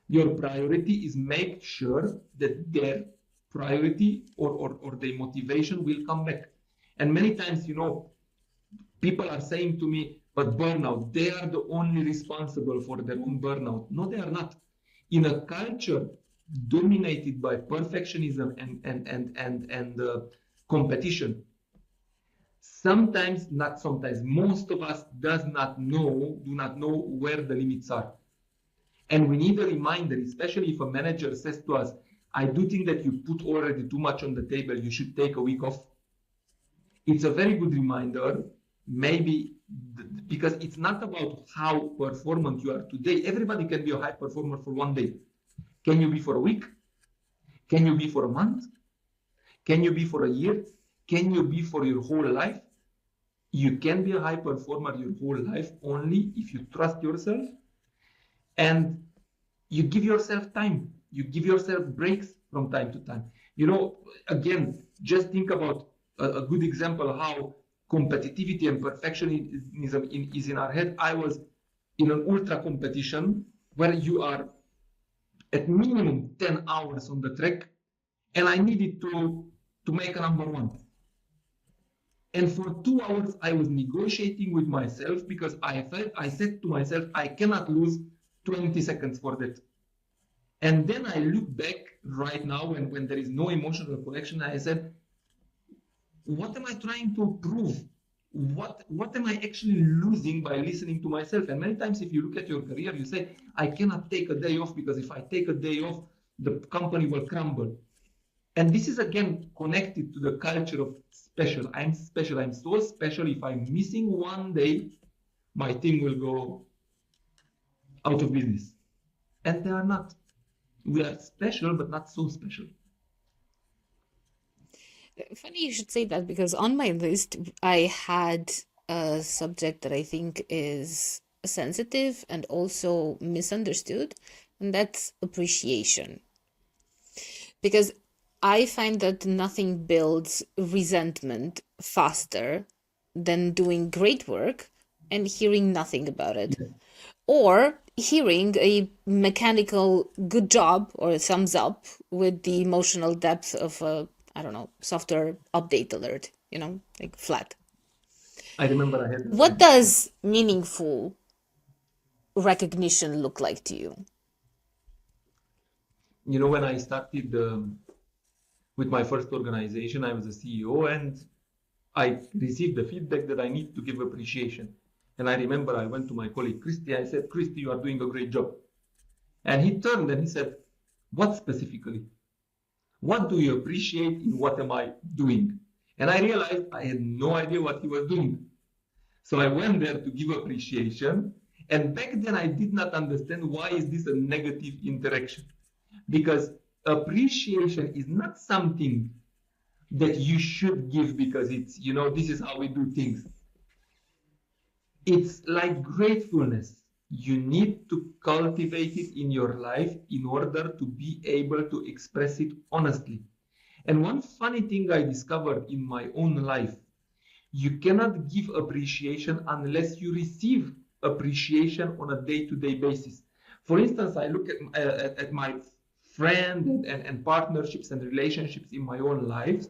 Your priority is make sure that their priority or their motivation will come back. And many times, people are saying to me, but burnout, they are the only responsible for their own burnout. No, they are not. In a culture dominated by perfectionism and competition, most of us do not know where the limits are. And we need a reminder, especially if a manager says to us, I do think that you put already too much on the table, you should take a week off. It's a very good reminder, maybe because it's not about how performant you are today. Everybody can be a high performer for one day. Can you be for a week? Can you be for a month? Can you be for a year? Can you be for your whole life? You can be a high performer your whole life only if you trust yourself and you give yourself time. You give yourself breaks from time to time. Again, just think about a good example of how competitivity and perfectionism is in our head. I was in an ultra competition where you are at minimum 10 hours on the track, and I needed to make a number one. And for 2 hours, I was negotiating with myself because I said to myself, I cannot lose 20 seconds for that. And then I look back right now when there is no emotional connection, I said, what am I trying to prove? What am I actually losing by listening to myself? And many times if you look at your career, you say, I cannot take a day off because if I take a day off, the company will crumble. And this is again connected to the culture of special. I'm special. I'm so special. If I'm missing one day, my team will go out of business. And they are not. We are special, but not so special. Funny you should say that, because on my list, I had a subject that I think is sensitive and also misunderstood, and that's appreciation. Because I find that nothing builds resentment faster than doing great work and hearing nothing about it. Or hearing a mechanical good job or a thumbs up with the emotional depth of a I don't know, software update alert, like flat. I remember I had What does meaningful recognition look like to you? When I started with my first organization, I was a CEO, and I received the feedback that I need to give appreciation. And I remember I went to my colleague Christy. I said, Christy, you are doing a great job. And he turned and he said, what specifically? What do you appreciate in what am I doing? And I realized I had no idea what he was doing. So I went there to give appreciation. And back then I did not understand why is this a negative interaction. Because appreciation is not something that you should give because it's, this is how we do things. It's like gratefulness. You need to cultivate it in your life in order to be able to express it honestly. And one funny thing I discovered in my own life, you cannot give appreciation unless you receive appreciation on a day-to-day basis. For instance, I look at my friend and partnerships and relationships in my own life.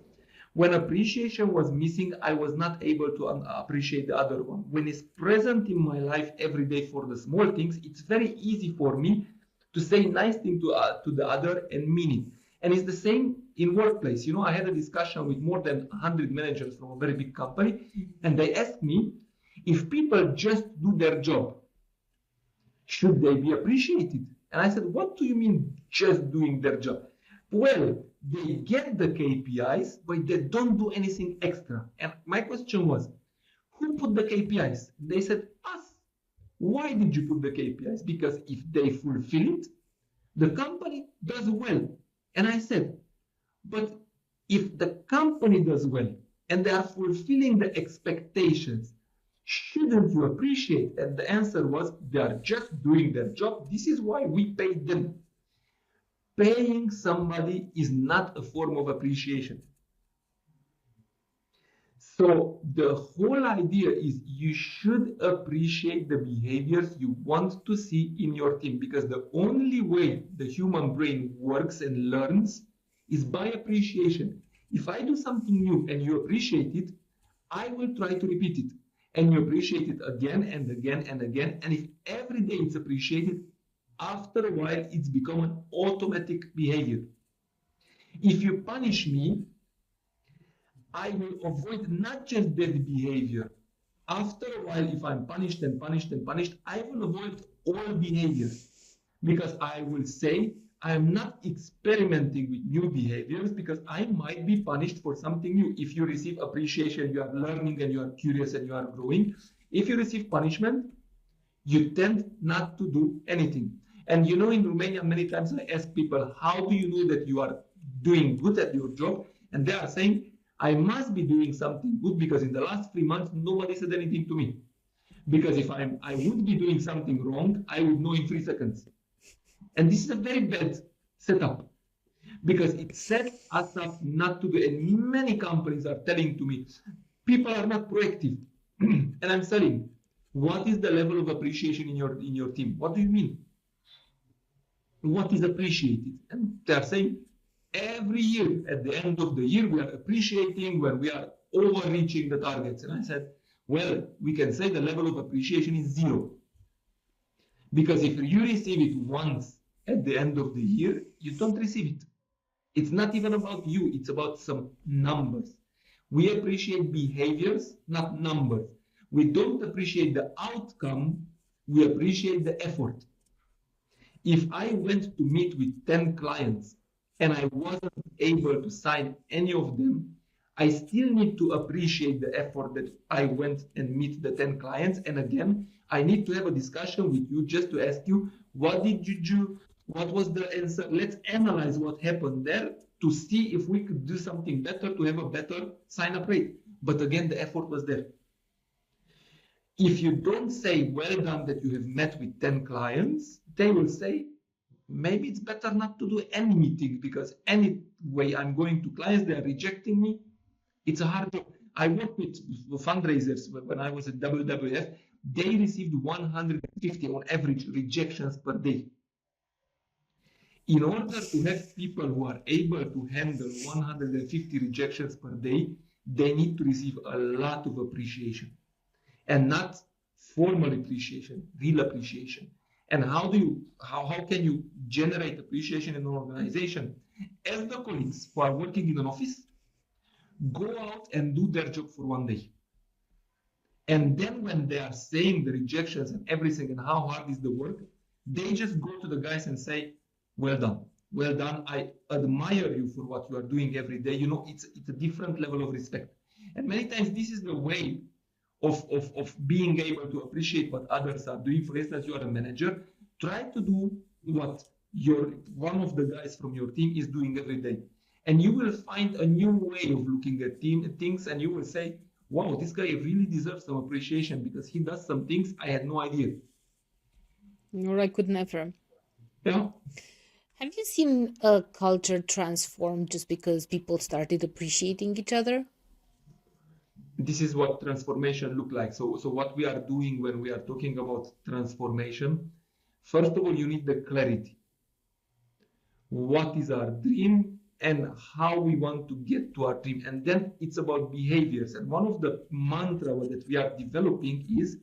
When appreciation was missing, I was not able to appreciate the other one. When it's present in my life every day for the small things, it's very easy for me to say nice thing to the other and mean it. And it's the same in workplace. I had a discussion with more than 100 managers from a very big company, and they asked me, if people just do their job, should they be appreciated? And I said, what do you mean just doing their job? Well, they get the KPIs, but they don't do anything extra. And my question was, who put the KPIs? They said, us. Why did you put the KPIs? Because if they fulfill it, the company does well. And I said, but if the company does well and they are fulfilling the expectations, shouldn't you appreciate? And the answer was, they are just doing their job. This is why we pay them. Paying somebody is not a form of appreciation. So the whole idea is you should appreciate the behaviors you want to see in your team, because the only way the human brain works and learns is by appreciation. If I do something new and you appreciate it, I will try to repeat it. And you appreciate it again and again and again. And if every day it's appreciated, after a while, it's become an automatic behavior. If you punish me, I will avoid not just that behavior. After a while, if I'm punished and punished and punished, I will avoid all behaviors, because I will say I'm not experimenting with new behaviors because I might be punished for something new. If you receive appreciation, you are learning and you are curious and you are growing. If you receive punishment, you tend not to do anything. And in Romania, many times I ask people, how do you know that you are doing good at your job? And they are saying, I must be doing something good because in the last 3 months, nobody said anything to me. Because if I would be doing something wrong, I would know in 3 seconds. And this is a very bad setup, because it sets us up not to do. And many companies are telling to me, people are not proactive. And I'm saying, what is the level of appreciation in your team? What do you mean? What is appreciated? And they are saying, every year, at the end of the year, we are appreciating when we are overreaching the targets. And I said, well, we can say the level of appreciation is 0. Because if you receive it once at the end of the year, you don't receive it. It's not even about you, it's about some numbers. We appreciate behaviors, not numbers. We don't appreciate the outcome, we appreciate the effort. If I went to meet with 10 clients and I wasn't able to sign any of them, I still need to appreciate the effort that I went and meet the 10 clients. And again, I need to have a discussion with you just to ask you, what did you do? What was the answer? Let's analyze what happened there to see if we could do something better to have a better sign-up rate. But again, the effort was there. If you don't say, well done that you have met with 10 clients, they will say, maybe it's better not to do any meeting, because anyway, I'm going to clients, they are rejecting me. It's a hard job. I worked with fundraisers when I was at WWF. They received 150 on average rejections per day. In order to have people who are able to handle 150 rejections per day, they need to receive a lot of appreciation, and not formal appreciation, real appreciation. And how can you generate appreciation in an organization? As the colleagues who are working in an office go out and do their job for one day. And then when they are saying the rejections and everything and how hard is the work, they just go to the guys and say, well done. Well done. I admire you for what you are doing every day. You know, it's a different level of respect. And many times this is the way of being able to appreciate what others are doing. For instance, you are a manager, try to do what one of the guys from your team is doing every day. And you will find a new way of looking at things, and you will say, wow, this guy really deserves some appreciation because he does some things I had no idea. Or I could never. Yeah. Have you seen a culture transform just because people started appreciating each other? This is what transformation look like. So what we are doing when we are talking about transformation, first of all, you need the clarity. What is our dream and how we want to get to our dream? And then it's about behaviors. And one of the mantra that we are developing is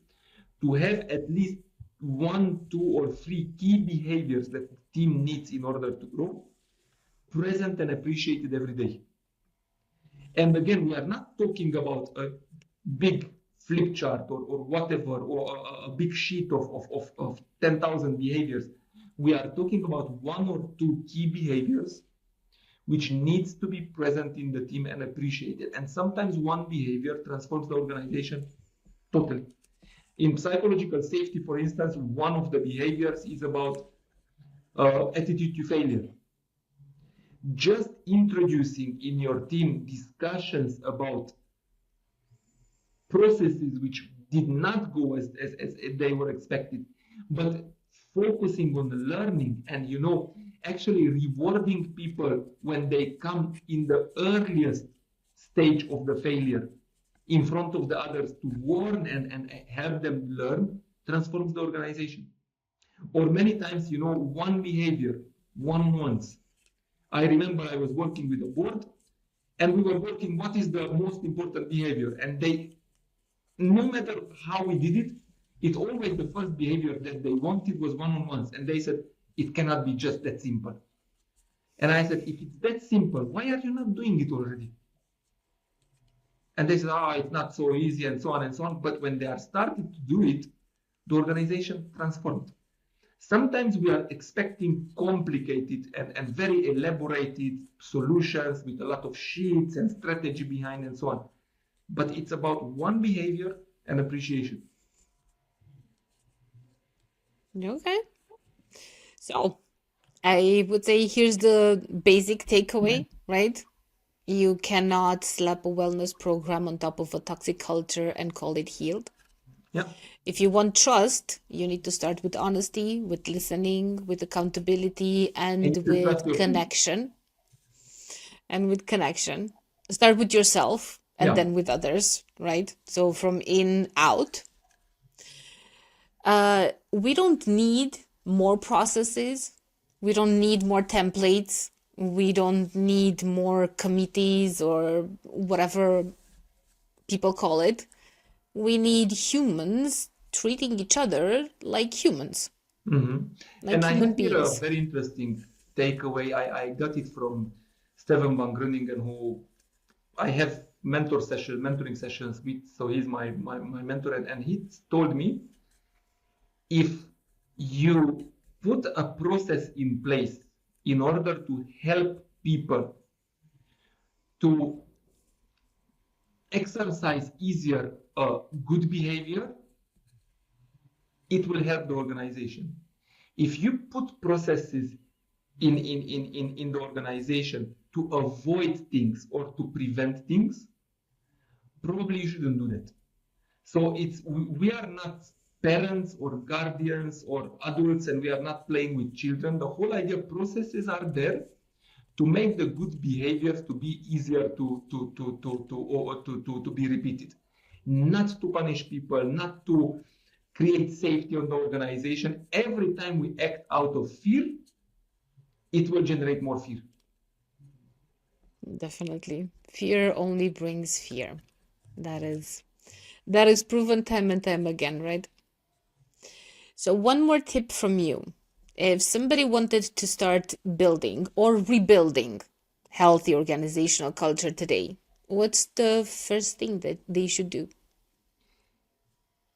to have at least 1, 2, or 3 key behaviors that the team needs in order to grow, present and appreciated every day. And again, we are not talking about a big flip chart or whatever, or a big sheet of 10,000 behaviors. We are talking about 1 or 2 key behaviors which needs to be present in the team and appreciated. And sometimes one behavior transforms the organization totally. In psychological safety, for instance, one of the behaviors is about attitude to failure. Just introducing in your team discussions about processes which did not go as they were expected, but focusing on the learning and, you know, actually rewarding people when they come in the earliest stage of the failure in front of the others to warn and help them learn, transforms the organization. Or many times, you know, one behavior, one once. I remember I was working with a board and we were working what is the most important behavior, and they, no matter how we did it, it's always the first behavior that they wanted was one-on-ones, and they said it cannot be just that simple. And I said, if it's that simple, why are you not doing it already? And they said, it's not so easy, and so on and so on. But when they are starting to do it, the organization transformed. Sometimes we are expecting complicated and very elaborated solutions with a lot of sheets and strategy behind and so on. But it's about one behavior and appreciation. Okay. So I would say here's the basic takeaway, right? You cannot slap a wellness program on top of a toxic culture and call it healed. Yeah. If you want trust, you need to start with honesty, with listening, with accountability, and with connection. And with connection. Start with yourself and then with others, right? So from in out. We don't need more processes. We don't need more templates. We don't need more committees or whatever people call it. We need humans treating each other like humans. Mm-hmm. Like and I human have here beings. a very interesting takeaway. I got it from Steven van Groningen, who I have mentoring sessions with. So he's my mentor, and he told me, if you put a process in place in order to help people to exercise easier good behavior, it will help the organization. If you put processes in the organization to avoid things or to prevent things, probably you shouldn't do that. So we are not parents or guardians or adults, and we are not playing with children. The whole idea, processes are there to make the good behaviors to be easier to be repeated, not to punish people, not to create safety on the organization. Every time we act out of fear, it will generate more fear. Definitely. Fear only brings fear. That is proven time and time again, right? So one more tip from you. If somebody wanted to start building or rebuilding healthy organizational culture today, what's the first thing that they should do?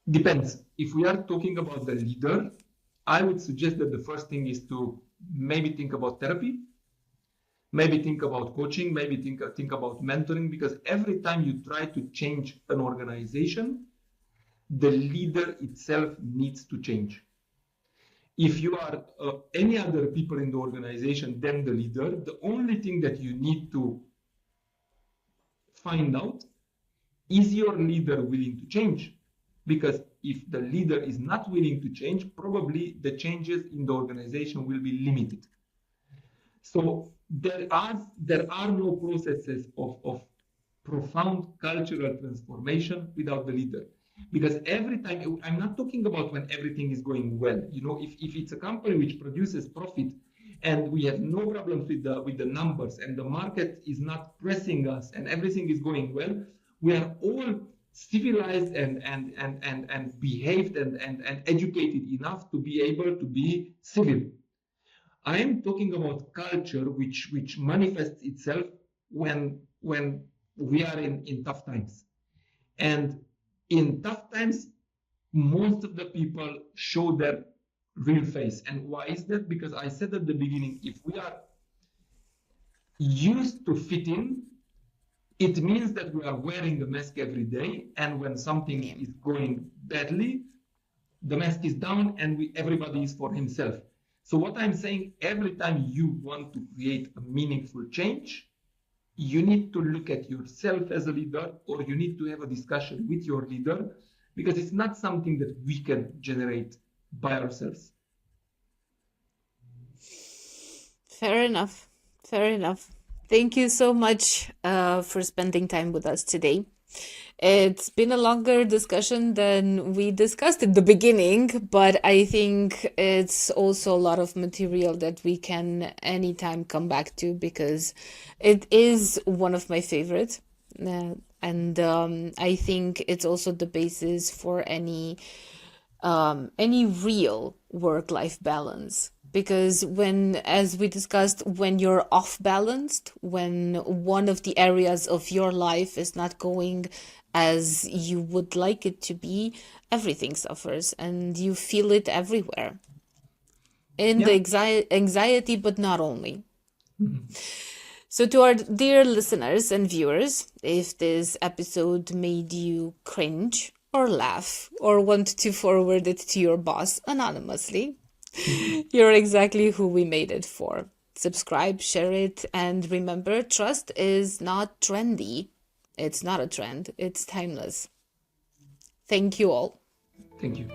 Depends. If we are talking about the leader, I would suggest that the first thing is to maybe think about therapy, maybe think about coaching, maybe think about mentoring, because every time you try to change an organization, the leader itself needs to change. If you are any other people in the organization than the leader, the only thing that you need to find out, is your leader willing to change? Because if the leader is not willing to change, probably the changes in the organization will be limited. So there are no processes of profound cultural transformation without the leader. Because every time, I'm not talking about when everything is going well. If it's a company which produces profit and we have no problems with the numbers and the market is not pressing us and everything is going well, we are all civilized and behaved and educated enough to be able to be civil. I am talking about culture which manifests itself when we are in tough times. And in tough times, most of the people show their real face. And why is that? Because I said at the beginning, if we are used to fit in, it means that we are wearing a mask every day. And when something is going badly, the mask is down and everybody is for himself. So what I'm saying, every time you want to create a meaningful change, you need to look at yourself as a leader, or you need to have a discussion with your leader, because it's not something that we can generate by ourselves. Fair enough. Fair enough. Thank you so much for spending time with us today. It's been a longer discussion than we discussed at the beginning, but I think it's also a lot of material that we can anytime come back to, because it is one of my favorites. And I think it's also the basis for any real work-life balance. Because as we discussed, when you're off balanced, when one of the areas of your life is not going as you would like it to be, everything suffers and you feel it everywhere. In the anxiety, but not only. So, to our dear listeners and viewers, if this episode made you cringe or laugh or want to forward it to your boss anonymously, you're exactly who we made it for. Subscribe, share it, and remember, trust is not trendy. It's not a trend, it's timeless. Thank you all. Thank you.